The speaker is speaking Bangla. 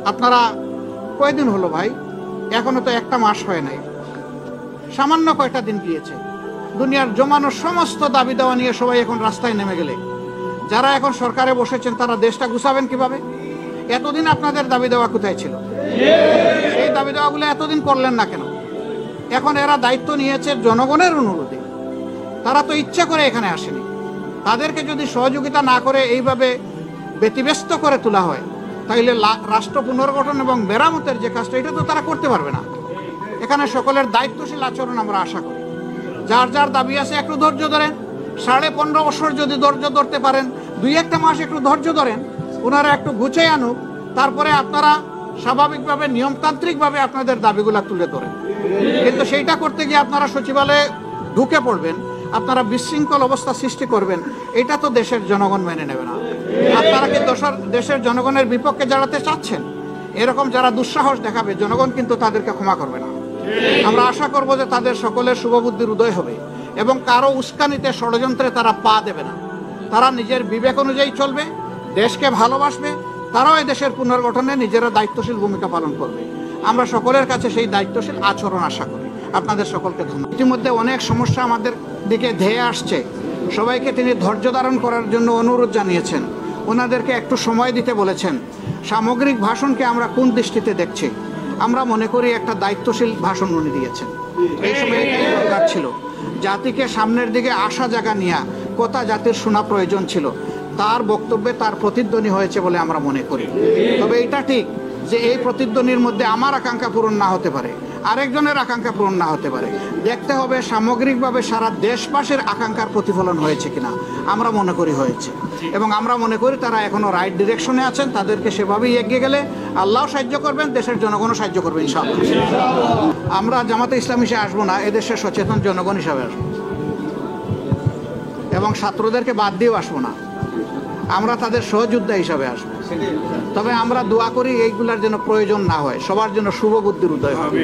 আপনারা কয়দিন হলো ভাই? এখনো তো একটা মাস হয় নাই, সামান্য কয়টা দিন গিয়েছে। দুনিয়ার জমানো সমস্ত দাবি দেওয়া নিয়ে সবাই এখন রাস্তায় নেমে গেলে যারা এখন সরকারে বসেছেন তারা দেশটা গুছাবেন কিভাবে? এতদিন আপনাদের দাবি দেওয়া কোথায় ছিল? সেই দাবি দেওয়াগুলো এতদিন করলেন না কেন? এখন এরা দায়িত্ব নিয়েছে জনগণের অনুরোধে, তারা তো ইচ্ছা করে এখানে আসেনি। তাদেরকে যদি সহযোগিতা না করে এইভাবে ব্যতিব্যস্ত করে তোলা হয়, তাইলে রাষ্ট্র পুনর্গঠন এবং মেরামতের যে কাজটা, এটা তো তারা করতে পারবে না। এখানে সকলের দায়িত্বশীল আচরণ আমরা আশা করি। যার যার দাবি আছে একটু ধৈর্য ধরেন। 15.5 বছর যদি ধৈর্য ধরতে পারেন, 2-1 মাস একটু ধৈর্য ধরেন, ওনারা একটু গুছিয়ে আনুক, তারপরে আপনারা স্বাভাবিকভাবে নিয়মতান্ত্রিকভাবে আপনাদের দাবিগুলা তুলে ধরেন। কিন্তু সেইটা করতে গিয়ে আপনারা সচিবালয়ে ঢুকে পড়বেন, আপনারা বিশৃঙ্খল অবস্থা সৃষ্টি করবেন, এটা তো দেশের জনগণ মেনে নেবে না। আপনারা কি দেশের জনগণের বিপক্ষে দাঁড়াতে চাচ্ছেন? এরকম যারা দুঃসাহস দেখাবে, জনগণ কিন্তু তাদেরকে ক্ষমা করবে না। আমরা আশা করব যে তাদের সকলের শুভবুদ্ধির উদয় হবে এবং কারো উস্কানিতে, ষড়যন্ত্রে তারা পা দেবে না। তারা নিজের বিবেক অনুযায়ী চলবে, দেশকে ভালোবাসবে, তারাও এই দেশের পুনর্গঠনে নিজেরা দায়িত্বশীল ভূমিকা পালন করবে। আমরা সকলের কাছে সেই দায়িত্বশীল আচরণ আশা করি। আপনাদের সকলকে ধন্যবাদ। ইতিমধ্যে অনেক সমস্যা আমাদের দিকে ধেয়ে আসছে, সবাইকে তিনি ধৈর্য ধারণ করার জন্য অনুরোধ জানিয়েছেন, ওনাদেরকে একটু সময় দিতে বলেছেন। সামগ্রিক ভাষণকে আমরা কোন দৃষ্টিতে দেখছি? আমরা মনে করি একটা দায়িত্বশীল ভাষণ উনি দিয়েছেন। এই সময় এটাই দরকার ছিল, জাতিকে সামনের দিকে আশা জায়গা নিয়ে কথা জাতির শোনা প্রয়োজন ছিল। তার বক্তব্যে তার প্রতিধ্বনি হয়েছে বলে আমরা মনে করি। তবে এটা ঠিক যে এই প্রতিধ্বনির মধ্যে আমার আকাঙ্ক্ষা পূরণ না হতে পারে, আরেকজনের আকাঙ্ক্ষা পূরণ না হতে পারে। দেখতে হবে সামগ্রিকভাবে সারা দেশবাসীর আকাঙ্ক্ষার প্রতিফলন হয়েছে কিনা। আমরা মনে করি হয়েছে, এবং আমরা মনে করি তারা এখনো রাইট ডিরেকশনে আছেন। তাদেরকে সেভাবেই এগিয়ে গেলে আল্লাহ সাহায্য করবেন, দেশের জনগণও সাহায্য করবে ইনশাআল্লাহ। আমরা জামাতে ইসলামী হিসেবে আসবো না, এদেশের সচেতন জনগণ হিসাবে আসবো, এবং ছাত্রদেরকে বাদ দিয়েও আসবো না, আমরা তাদের সহযোদ্ধা হিসাবে আসবো। তবে আমরা দোয়া করি এইগুলার যেন প্রয়োজন না হয়, সবার জন্য শুভ বুদ্ধির উদয় হবে।